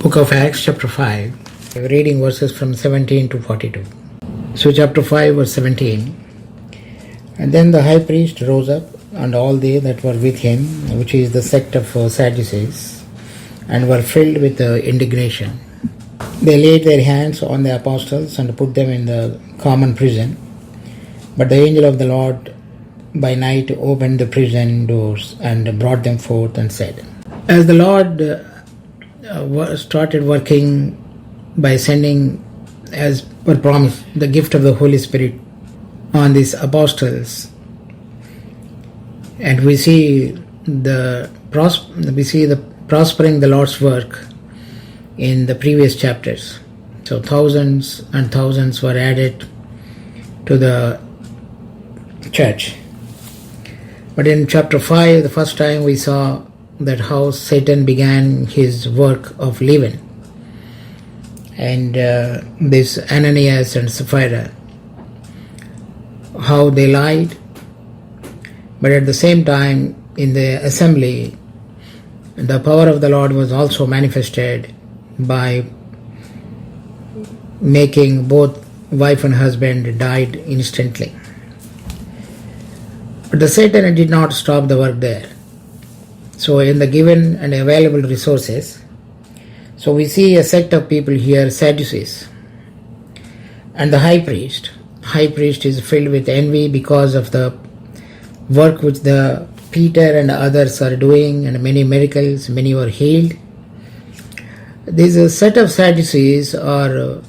Book of Acts, chapter 5, reading verses from 17 to 42. So, chapter 5, verse 17. And then the high priest rose up, and all they that were with him, which is the sect of Sadducees, and were filled with indignation. They laid their hands on the apostles and put them in the common prison. But the angel of the Lord by night opened the prison doors and brought them forth and said, as the Lord started working by sending, as per promise, the gift of the Holy Spirit on these apostles, and we see the prospering the Lord's work in the previous chapters. So thousands and thousands were added to the church. But in chapter 5, the first time we saw that how Satan began his work of leaven. And this Ananias and Sapphira, how they lied, but at the same time in the assembly, the power of the Lord was also manifested by making both wife and husband died instantly. But the Satan did not stop the work there. So in the given and available resources, so we see a sect of people here, Sadducees, and the high priest. High priest is filled with envy because of the work which the Peter and others are doing, and many miracles, many were healed. This set of Sadducees are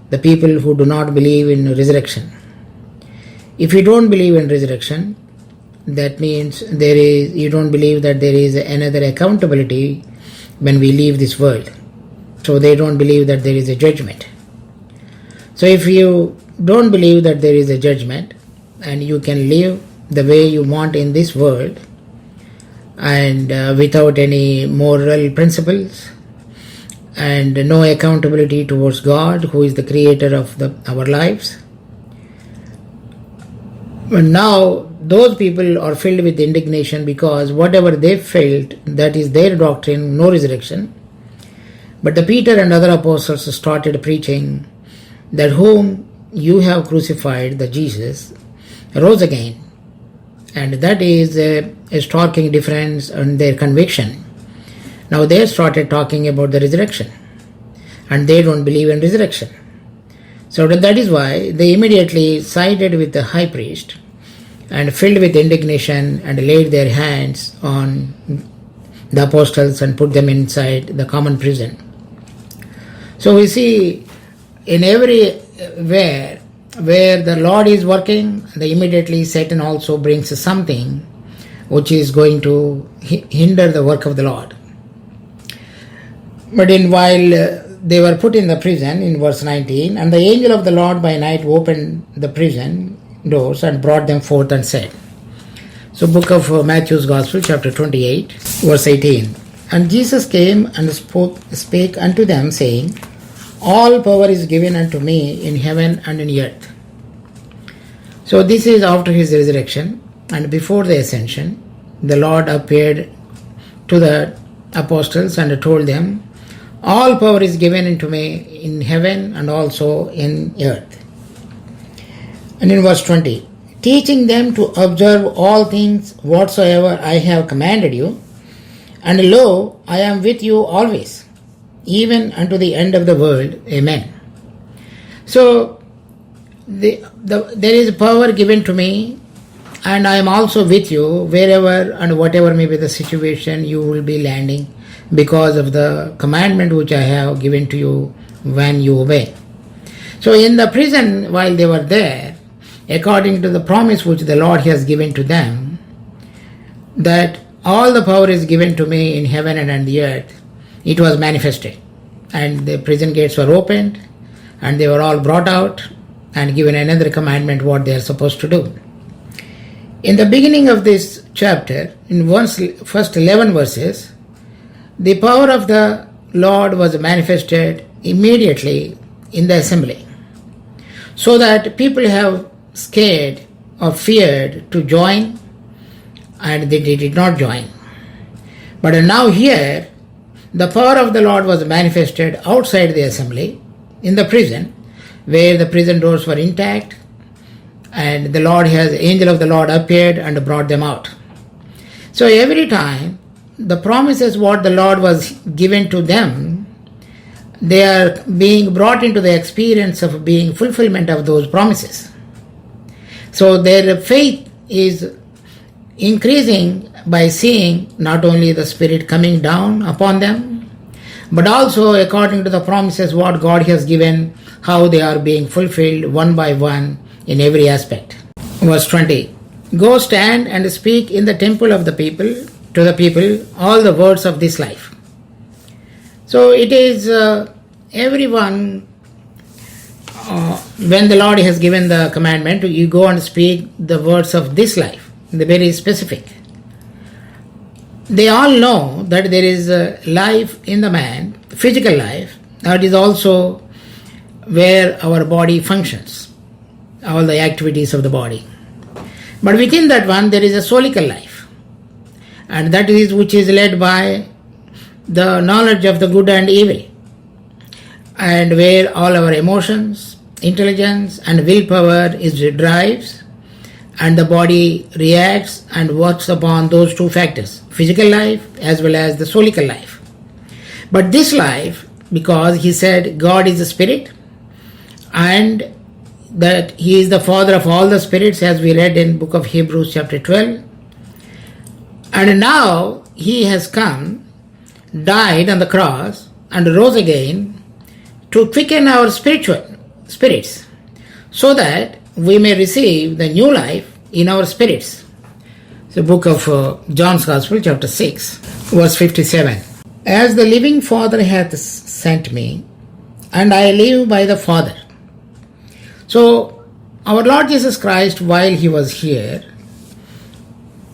the people who do not believe in resurrection. If you don't believe in resurrection, that means you don't believe that there is another accountability when we leave this world. So they don't believe that there is a judgment. So if you don't believe that there is a judgment and you can live the way you want in this world and without any moral principles and no accountability towards God, who is the creator of our lives, but now those people are filled with indignation because whatever they felt, that is their doctrine, no resurrection. But the Peter and other apostles started preaching that whom you have crucified, the Jesus, rose again. And that is a stark difference in their conviction. Now they started talking about the resurrection, and they don't believe in resurrection. So that is why they immediately sided with the high priest and filled with indignation and laid their hands on the apostles and put them inside the common prison. So we see in everywhere where the Lord is working, immediately Satan also brings something which is going to hinder the work of the Lord. But while they were put in the prison, in verse 19, and the angel of the Lord by night opened the prison doors and brought them forth and said. So book of Matthew's Gospel, chapter 28, verse 18. And Jesus came and spake unto them, saying, all power is given unto me in heaven and in earth. So this is after his resurrection, and before the ascension, the Lord appeared to the apostles and told them, all power is given unto me in heaven and also in earth. And in verse 20, teaching them to observe all things whatsoever I have commanded you, and lo, I am with you always, even unto the end of the world. Amen. So there is power given to me, and I am also with you wherever and whatever may be the situation you will be landing, because of the commandment which I have given to you when you obey. So in the prison, while they were there, according to the promise which the Lord has given to them, that all the power is given to me in heaven and on the earth, it was manifested. And the prison gates were opened, and they were all brought out and given another commandment what they are supposed to do. In the beginning of this chapter, in first 11 verses, the power of the Lord was manifested immediately in the assembly, so that people have scared or feared to join, and they did not join. But now here the power of the Lord was manifested outside the assembly, in the prison, where the prison doors were intact, and the angel of the Lord appeared and brought them out. So every time the promises what the Lord was given to them, they are being brought into the experience of being fulfillment of those promises. So their faith is increasing by seeing not only the Spirit coming down upon them, but also according to the promises what God has given, how they are being fulfilled one by one in every aspect. Verse 20. Go stand and speak in the temple of the people, to the people, all the words of this life. So it is everyone, when the Lord has given the commandment, you go and speak the words of this life, the very specific. They all know that there is a life in the man, physical life, that is also where our body functions, all the activities of the body. But within that one, there is a soulical life, and that is which is led by the knowledge of the good and evil, and where all our emotions, intelligence, and willpower drives, and the body reacts and works upon those two factors, physical life as well as the soulical life. But this life, because he said God is a spirit, and that he is the father of all the spirits, as we read in book of Hebrews chapter 12, and now he has come, died on the cross, and rose again to quicken our spirits, so that we may receive the new life in our spirits. So book of John's Gospel chapter 6 verse 57. As the living Father hath sent me, and I live by the Father. So our Lord Jesus Christ, while he was here,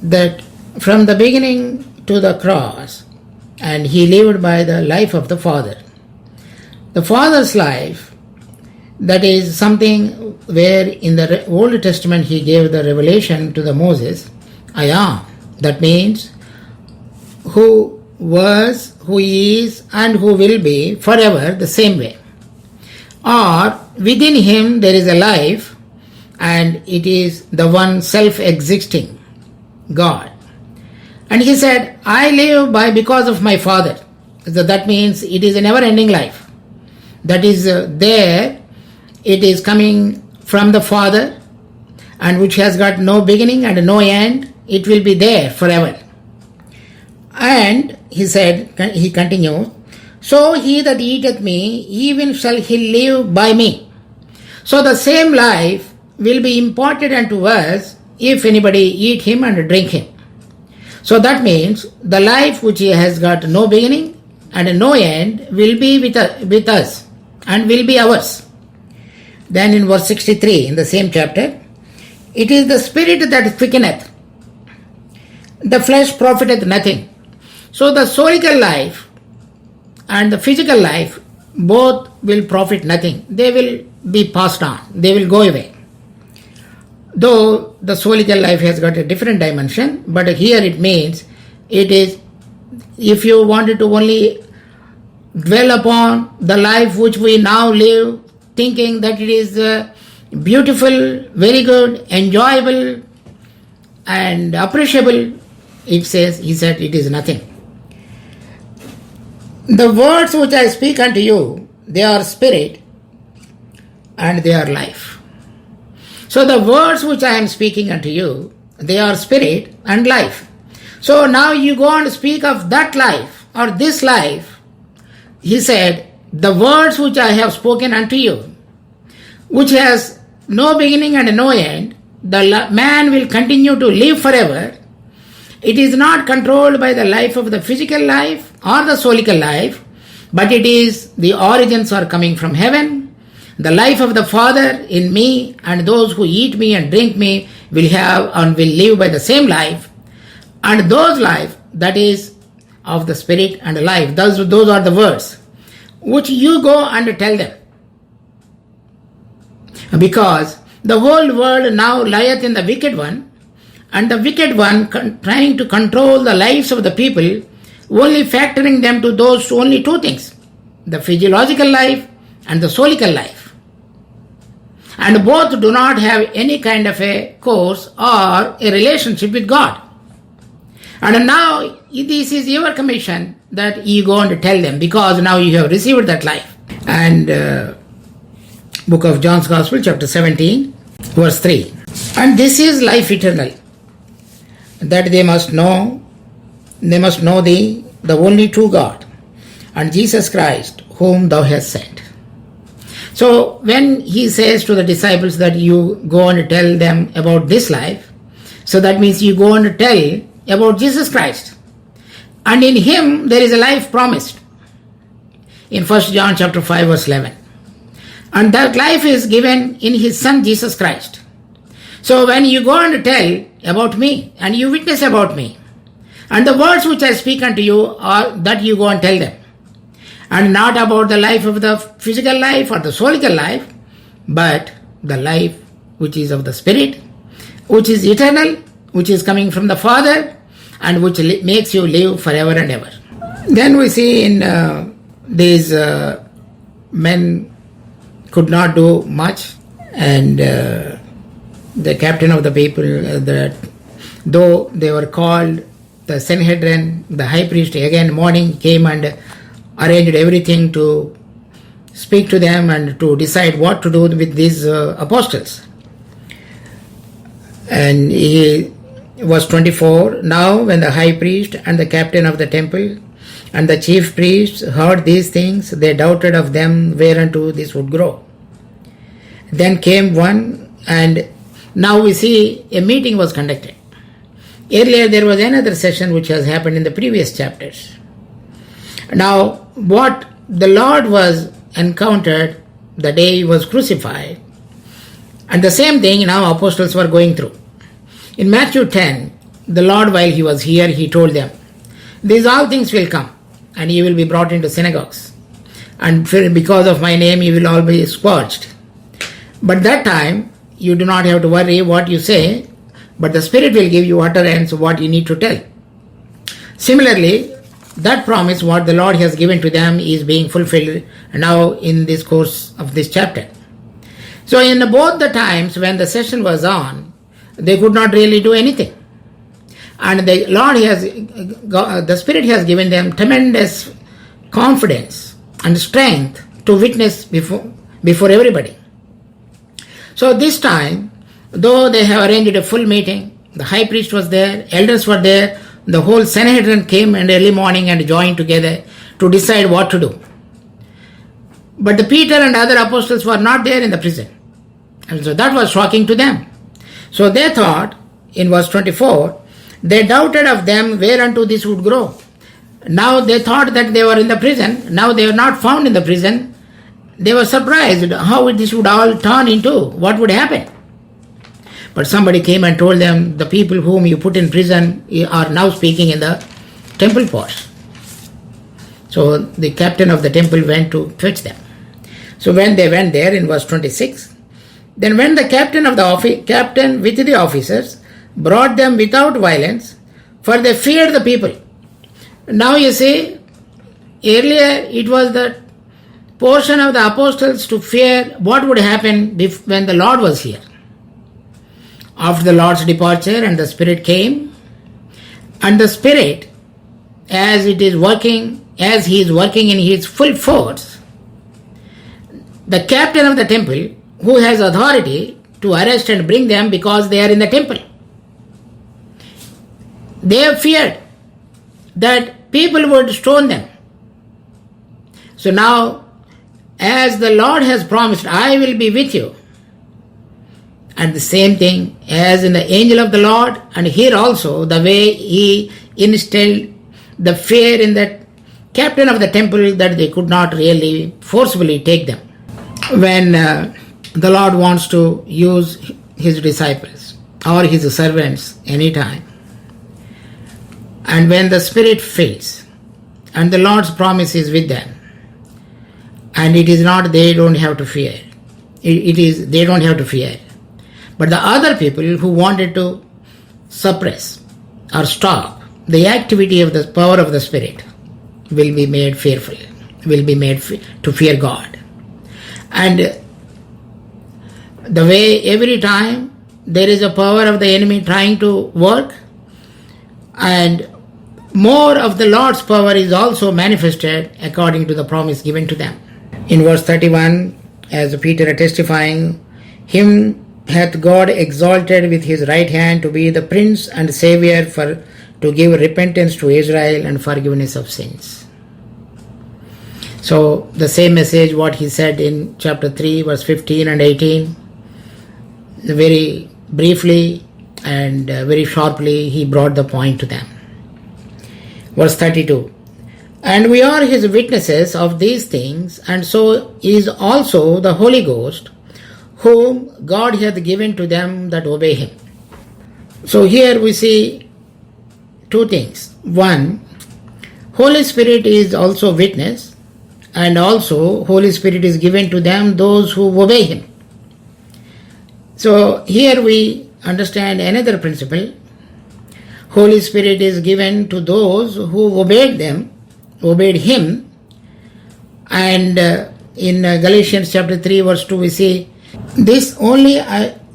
that from the beginning to the cross, and he lived by the life of the Father. The Father's life, that is something where in the Old Testament he gave the revelation to the Moses, I am. That means who was, who is, and who will be forever the same way. Or within him there is a life, and it is the one self-existing God. And he said, I live because of my Father. So that means it is a never-ending life. That is there, it is coming from the Father, and which has got no beginning and no end. It will be there forever. And he said, he continued, so he that eateth me, even shall he live by me. So the same life will be imparted unto us if anybody eat him and drink him. So that means the life which has got no beginning and no end will be with us and will be ours. Then in verse 63 in the same chapter, it is the spirit that quickeneth, the flesh profiteth nothing. So the soulical life and the physical life both will profit nothing. They will be passed on. They will go away. Though the soulical life has got a different dimension, but here it means it is, if you wanted to only dwell upon the life which we now live, thinking that it is beautiful, very good, enjoyable, and appreciable, he said it is nothing. The words which I speak unto you, they are spirit and they are life. So the words which I am speaking unto you, they are spirit and life. So now you go and speak of that life or this life. He said, the words which I have spoken unto you, which has no beginning and no end, the man will continue to live forever. It is not controlled by the life of the physical life or the soulical life, but it is, the origins are coming from heaven. The life of the Father in me, and those who eat me and drink me will have and will live by the same life. And those life, that is of the spirit and life, those are the words which you go and tell them. Because the whole world now lieth in the wicked one, and the wicked one trying to control the lives of the people only factoring them to those only two things, the physiological life and the soulical life. And both do not have any kind of a course or a relationship with God. And now this is your commission that you go and tell them, because now you have received that life. And book of John's Gospel, chapter 17, verse 3. And this is life eternal, that they must know thee, the only true God, and Jesus Christ, whom thou hast sent. So when he says to the disciples that you go and tell them about this life, so that means you go and tell about Jesus Christ. And in him there is a life promised. In 1 John chapter 5 verse 11. And that life is given in his Son Jesus Christ. So when you go and tell about me, and you witness about me, and the words which I speak unto you are that you go and tell them, and not about the life of the physical life or the soulical life, but the life which is of the Spirit, which is eternal, which is coming from the Father, and which makes you live forever and ever. Then we see in these men could not do much, and the captain of the people, though they were called the Sanhedrin, the high priest again morning came and arranged everything to speak to them and to decide what to do with these apostles. And he was 24. Now when the high priest and the captain of the temple and the chief priests heard these things, they doubted of them whereunto this would grow. Then came one, and now we see a meeting was conducted. Earlier there was another session which has happened in the previous chapters. Now what the Lord was encountered the day he was crucified, and the same thing now apostles were going through. In Matthew 10, the Lord, while he was here, he told them, these all things will come, and ye will be brought into synagogues, and because of my name you will all be scourged. But that time you do not have to worry what you say, but the Spirit will give you utterance of what you need to tell. Similarly, that promise what the Lord has given to them is being fulfilled now in this course of this chapter. So in both the times when the session was on, they could not really do anything. And the Lord the Spirit has given them tremendous confidence and strength to witness before everybody. So this time, though they have arranged a full meeting, the high priest was there, elders were there, the whole Sanhedrin came in early morning and joined together to decide what to do. But the Peter and other apostles were not there in the prison. And so that was shocking to them. So they thought, in verse 24, they doubted of them whereunto this would grow. Now they thought that they were in the prison. Now they were not found in the prison. They were surprised how this would all turn into, what would happen. But somebody came and told them, the people whom you put in prison are now speaking in the temple courts. So the captain of the temple went to fetch them. So when they went there in verse 26, then when the captain with the officers brought them without violence, for they feared the people. Now you see, earlier it was the portion of the apostles to fear what would happen when the Lord was here. After the Lord's departure and the Spirit came, and the Spirit, as He is working in His full force, the captain of the temple, who has authority to arrest and bring them because they are in the temple, they have feared that people would stone them. So now, as the Lord has promised, I will be with you. And the same thing as in the angel of the Lord, and here also the way He instilled the fear in that captain of the temple that they could not really forcibly take them. When the Lord wants to use His disciples or His servants anytime, and when the Spirit fills and the Lord's promise is with them, and it is not they don't have to fear, it is they don't have to fear. But the other people who wanted to suppress or stop the activity of the power of the Spirit will be made fearful, will be made to fear God. And the way every time there is a power of the enemy trying to work, and more of the Lord's power is also manifested according to the promise given to them. In verse 31, as Peter is testifying, him hath God exalted with his right hand to be the Prince and Saviour, for to give repentance to Israel and forgiveness of sins. So the same message what he said in chapter 3 verse 15 and 18, very briefly and very sharply he brought the point to them. Verse 32, and we are his witnesses of these things, and so is also the Holy Ghost, whom God hath given to them that obey him. So here we see two things. One, Holy Spirit is also witness, and also Holy Spirit is given to them, those who obey him. So here we understand another principle. Holy Spirit is given to those who obeyed him. And in Galatians chapter 3 verse 2 we see, this only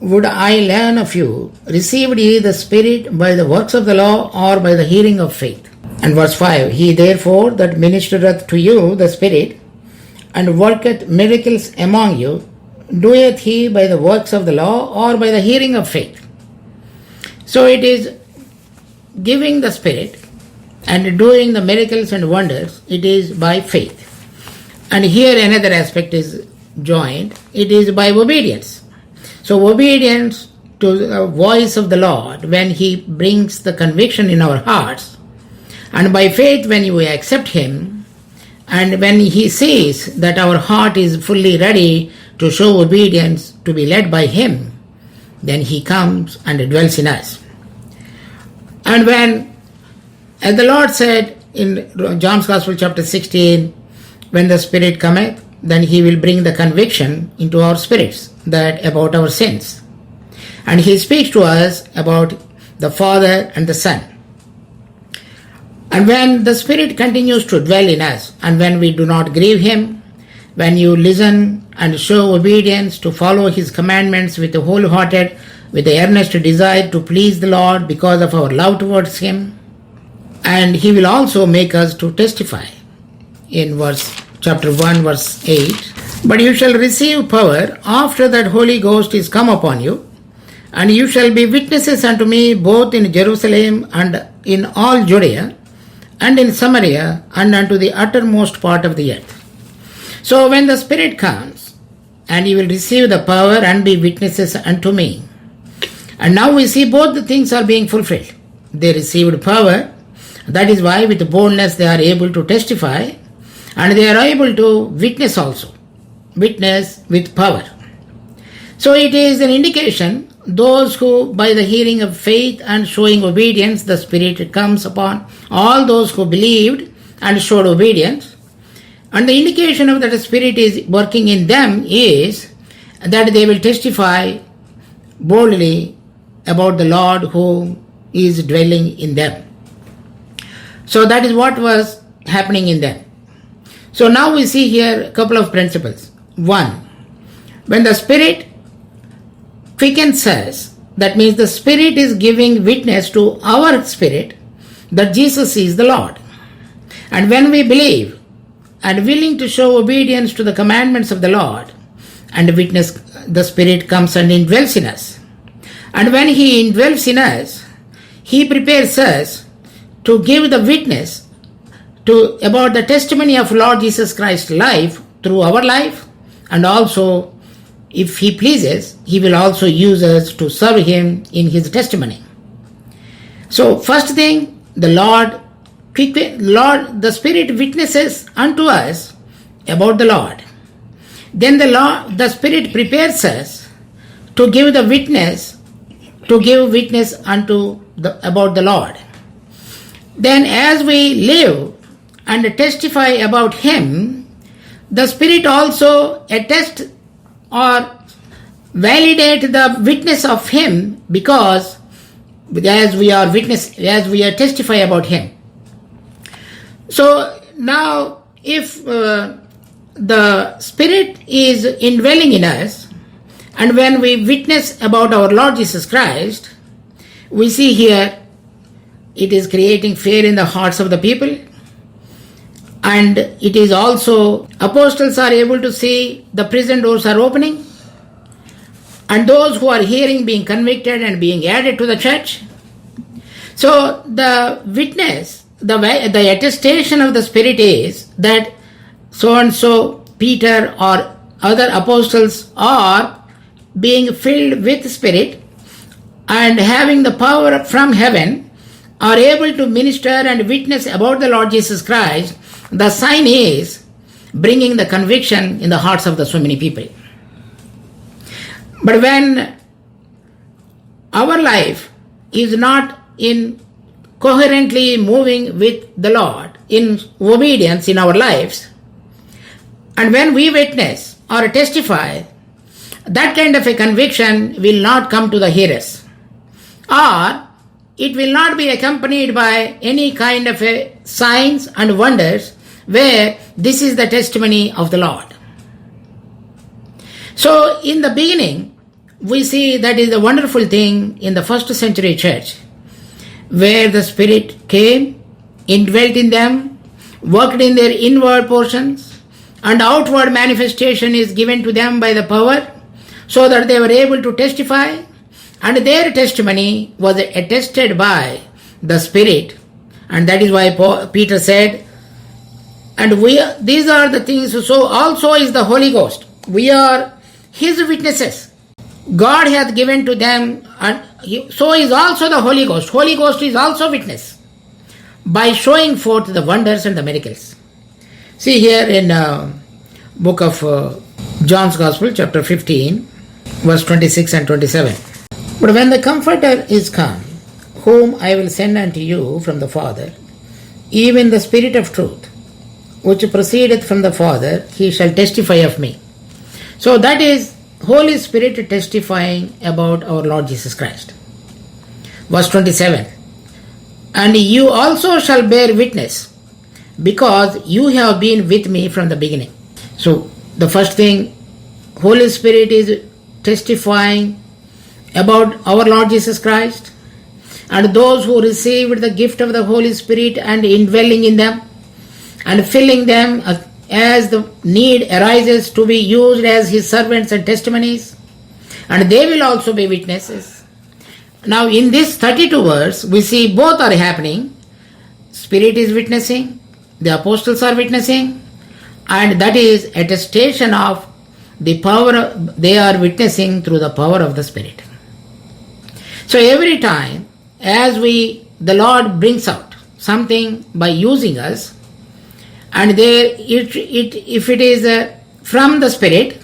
would I learn of you, received ye the Spirit by the works of the law or by the hearing of faith? And verse 5, he therefore that ministereth to you the Spirit, and worketh miracles among you, doeth he by the works of the law or by the hearing of faith? So it is giving the Spirit and doing the miracles and wonders, it is by faith. And here another aspect is joined, it is by obedience. So obedience to the voice of the Lord when he brings the conviction in our hearts, and by faith when you accept him, and when he sees that our heart is fully ready to show obedience, to be led by him, then he comes and dwells in us. And when, as the Lord said in John's Gospel chapter 16, when the Spirit cometh, then he will bring the conviction into our spirits that about our sins. And he speaks to us about the Father and the Son. And when the Spirit continues to dwell in us, and when we do not grieve him, when you listen and show obedience to follow his commandments with a wholehearted, with the earnest desire to please the Lord because of our love towards him, and he will also make us to testify. In chapter 1 verse 8, but you shall receive power after that Holy Ghost is come upon you, and you shall be witnesses unto me both in Jerusalem and in all Judea and in Samaria and unto the uttermost part of the earth. So when the Spirit comes, and you will receive the power and be witnesses unto me. And now we see both the things are being fulfilled. They received power, that is why with boldness they are able to testify, and they are able to witness also. Witness with power. So it is an indication, those who by the hearing of faith and showing obedience, the Spirit comes upon all those who believed and showed obedience. And the indication of that the Spirit is working in them is that they will testify boldly about the Lord who is dwelling in them. So that is what was happening in them. So now we see here a couple of principles. One, when the Spirit quickens us, that means the Spirit is giving witness to our spirit that Jesus is the Lord. And when we believe and willing to show obedience to the commandments of the Lord and witness, the Spirit comes and indwells in us. And when he indwells in us, he prepares us to give the witness about the testimony of Lord Jesus Christ's life through our life, and also, if he pleases, he will also use us to serve him in his testimony. So first thing, the Spirit witnesses unto us about the Lord. Then the Spirit prepares us to give the witness, about the Lord. Then as we live and testify about him, the Spirit also attests or validate the witness of him, because as we are witness, as we are testify about him. So now if the Spirit is indwelling in us, and when we witness about our Lord Jesus Christ, we see here it is creating fear in the hearts of the people, and it is also apostles are able to see the prison doors are opening, and those who are hearing being convicted and being added to the church. So the witness, the attestation of the Spirit is that so and so Peter or other apostles are being filled with Spirit and having the power from heaven, are able to minister and witness about the Lord Jesus Christ. The sign is bringing the conviction in the hearts of so many people. But when our life is not in coherently moving with the Lord in obedience in our lives, and when we witness or testify, that kind of a conviction will not come to the hearers, or it will not be accompanied by any kind of a signs and wonders where this is the testimony of the Lord. So in the beginning, we see that is a wonderful thing in the first century church, where the Spirit came, indwelt in them, worked in their inward portions, and outward manifestation is given to them by the power, so that they were able to testify, and their testimony was attested by the Spirit. And that is why Peter said, and these are the things, so also is the Holy Ghost. We are His witnesses. God hath given to them, and so is also the Holy Ghost. Holy Ghost is also witness by showing forth the wonders and the miracles. See here in book of John's Gospel, chapter 15, verse 26 and 27. But when the Comforter is come, whom I will send unto you from the Father, even the Spirit of truth, which proceedeth from the Father, he shall testify of me. So that is Holy Spirit testifying about our Lord Jesus Christ. Verse 27. And you also shall bear witness, because you have been with me from the beginning. So the first thing, Holy Spirit is testifying about our Lord Jesus Christ, and those who received the gift of the Holy Spirit and indwelling in them and filling them as the need arises to be used as His servants and testimonies, and they will also be witnesses. Now in this 32 verse, we see both are happening. Spirit is witnessing, the apostles are witnessing, and that is attestation of the power they are witnessing through the power of the Spirit. So every time as the Lord brings out something by using us, and if it is from the Spirit,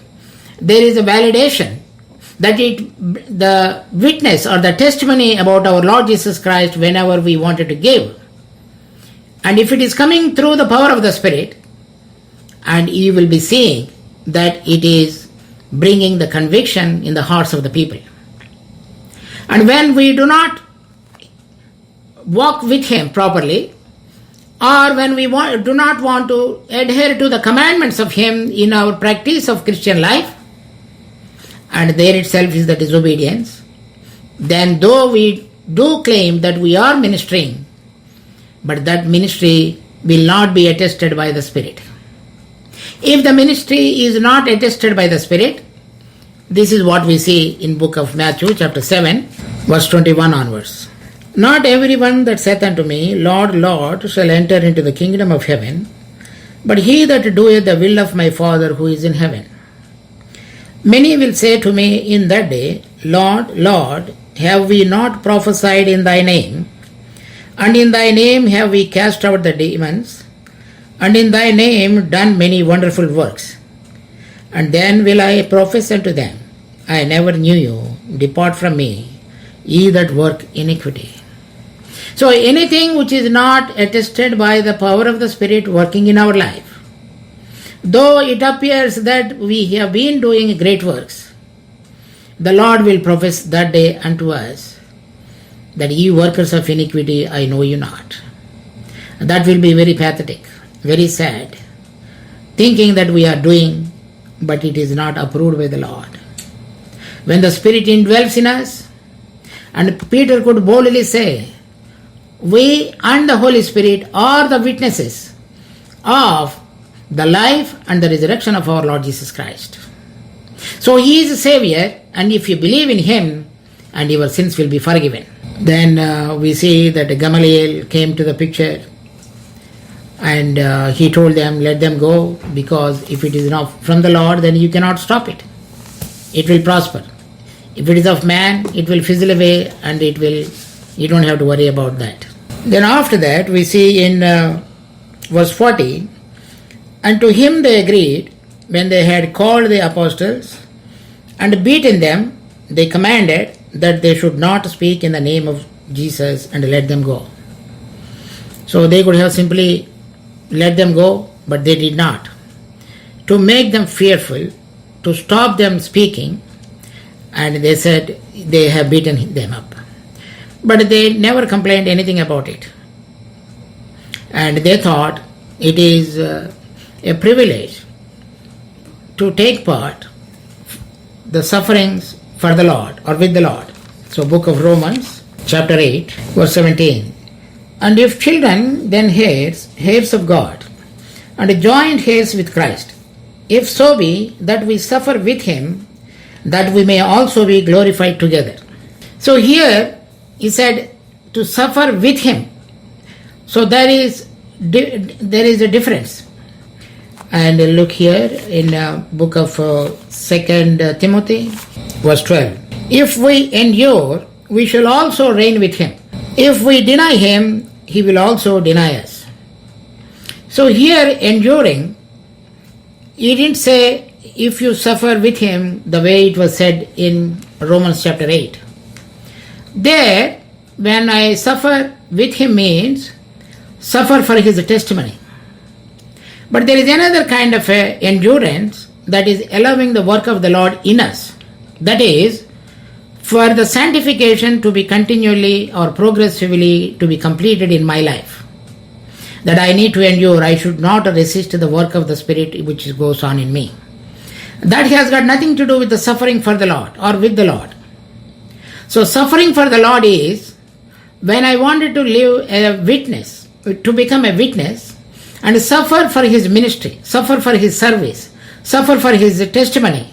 there is a validation that the witness or the testimony about our Lord Jesus Christ whenever we wanted to give. And if it is coming through the power of the Spirit, and you will be seeing that it is bringing the conviction in the hearts of the people. And when we do not walk with Him properly, or when we do not want to adhere to the commandments of Him in our practice of Christian life, and there itself is the disobedience, then though we do claim that we are ministering, but that ministry will not be attested by the Spirit. If the ministry is not attested by the Spirit, this is what we see in book of Matthew chapter 7 verse 21 onwards. Not everyone that saith unto me, Lord, Lord, shall enter into the kingdom of heaven, but he that doeth the will of my Father who is in heaven. Many will say to me in that day, Lord, Lord, have we not prophesied in thy name? And in thy name have we cast out the demons? And in thy name done many wonderful works? And then will I profess unto them, I never knew you, depart from me, ye that work iniquity. So anything which is not attested by the power of the Spirit working in our life, though it appears that we have been doing great works, the Lord will profess that day unto us, that ye workers of iniquity, I know you not. That will be very pathetic, very sad, thinking that we are doing, but it is not approved by the Lord. When the Spirit indwells in us, and Peter could boldly say, we and the Holy Spirit are the witnesses of the life and the resurrection of our Lord Jesus Christ. So He is a Savior, and if you believe in Him, and your sins will be forgiven. Then we see that Gamaliel came to the picture, and he told them, let them go, because if it is not from the Lord, then you cannot stop it. It will prosper. If it is of man, it will fizzle away, and you don't have to worry about that. Then after that, we see in verse 40, and to him they agreed, when they had called the apostles and beaten them, they commanded that they should not speak in the name of Jesus, and let them go. So they could have simply let them go, but they did not. To make them fearful, to stop them speaking, and they said they have beaten them up. But they never complained anything about it. And they thought it is a privilege to take part the sufferings for the Lord or with the Lord. So book of Romans chapter 8 verse 17. And if children, then heirs of God, and joint heirs with Christ, if so be that we suffer with Him, that we may also be glorified together. So here he said to suffer with Him. So there is a difference. And look here in book of 2 Timothy verse 12. If we endure, we shall also reign with Him. If we deny Him, He will also deny us. So here enduring, He didn't say if you suffer with Him the way it was said in Romans chapter 8. There, when I suffer with Him means suffer for His testimony. But there is another kind of endurance that is allowing the work of the Lord in us. That is, for the sanctification to be continually or progressively to be completed in my life. That I need to endure. I should not resist the work of the Spirit which goes on in me. That has got nothing to do with the suffering for the Lord or with the Lord. So suffering for the Lord is when I wanted to live a witness, to become a witness, and suffer for His ministry, suffer for His service, suffer for His testimony.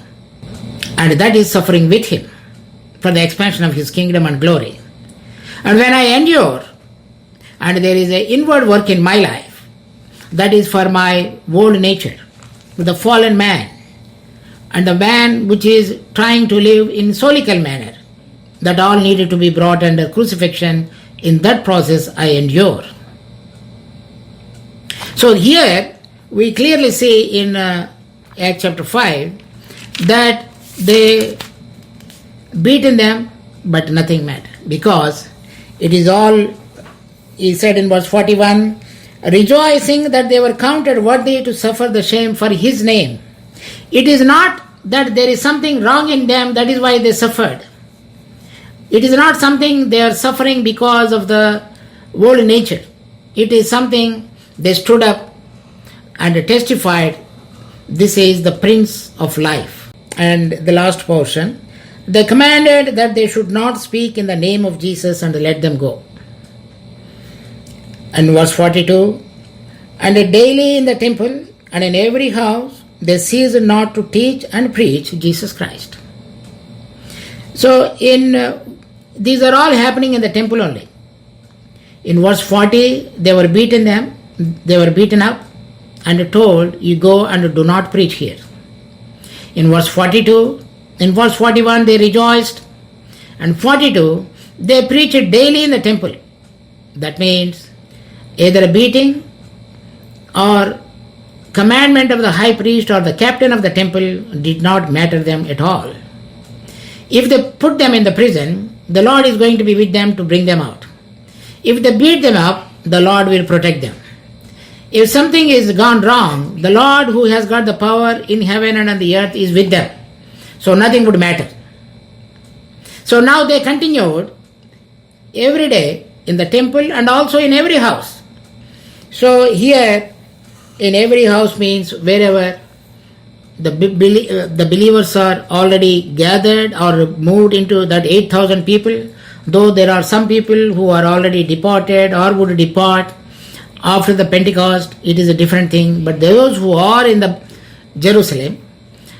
And that is suffering with Him for the expansion of His kingdom and glory. And when I endure, and there is an inward work in my life, that is for my old nature, the fallen man, and the man which is trying to live in solical manner, that all needed to be brought under crucifixion. In that process I endure. So here we clearly see in Acts chapter 5 that they beaten them, but nothing mattered, because it is all, he said in verse 41, rejoicing that they were counted worthy to suffer the shame for His name. It is not that there is something wrong in them, that is why they suffered. It is not something they are suffering because of the old nature. It is something they stood up and testified, this is the Prince of Life. And the last portion, they commanded that they should not speak in the name of Jesus, and let them go. And verse 42, and daily in the temple and in every house they ceased not to teach and preach Jesus Christ. So these are all happening in the temple only. In verse 40, they were beaten up and told, you go and do not preach here. In verse 42, in verse 41 they rejoiced, and 42 they preached daily in the temple. That means either a beating or commandment of the high priest or the captain of the temple did not matter them at all. If they put them in the prison, the Lord is going to be with them to bring them out. If they beat them up, the Lord will protect them. If something is gone wrong, the Lord who has got the power in heaven and on the earth is with them. So nothing would matter. So now they continued every day in the temple and also in every house. So here, in every house means wherever the believers are already gathered or moved into that 8,000 people, though there are some people who are already departed or would depart after the Pentecost, it is a different thing. But those who are in the Jerusalem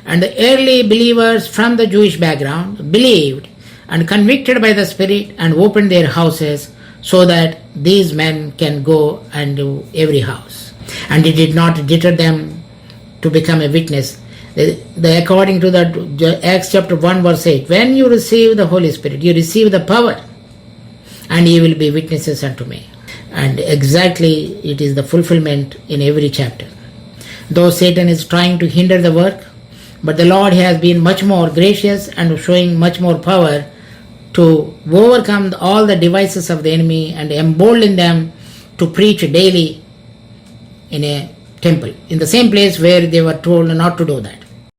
and the early believers from the Jewish background believed and convicted by the Spirit and opened their houses so that these men can go and do every house. And it did not deter them to become a witness. According to that Acts chapter 1 verse 8, when you receive the Holy Spirit, you receive the power and ye will be witnesses unto me. And exactly it is the fulfillment in every chapter. Though Satan is trying to hinder the work, but the Lord has been much more gracious and showing much more power to overcome all the devices of the enemy and embolden them to preach daily in a temple, in the same place where they were told not to do that.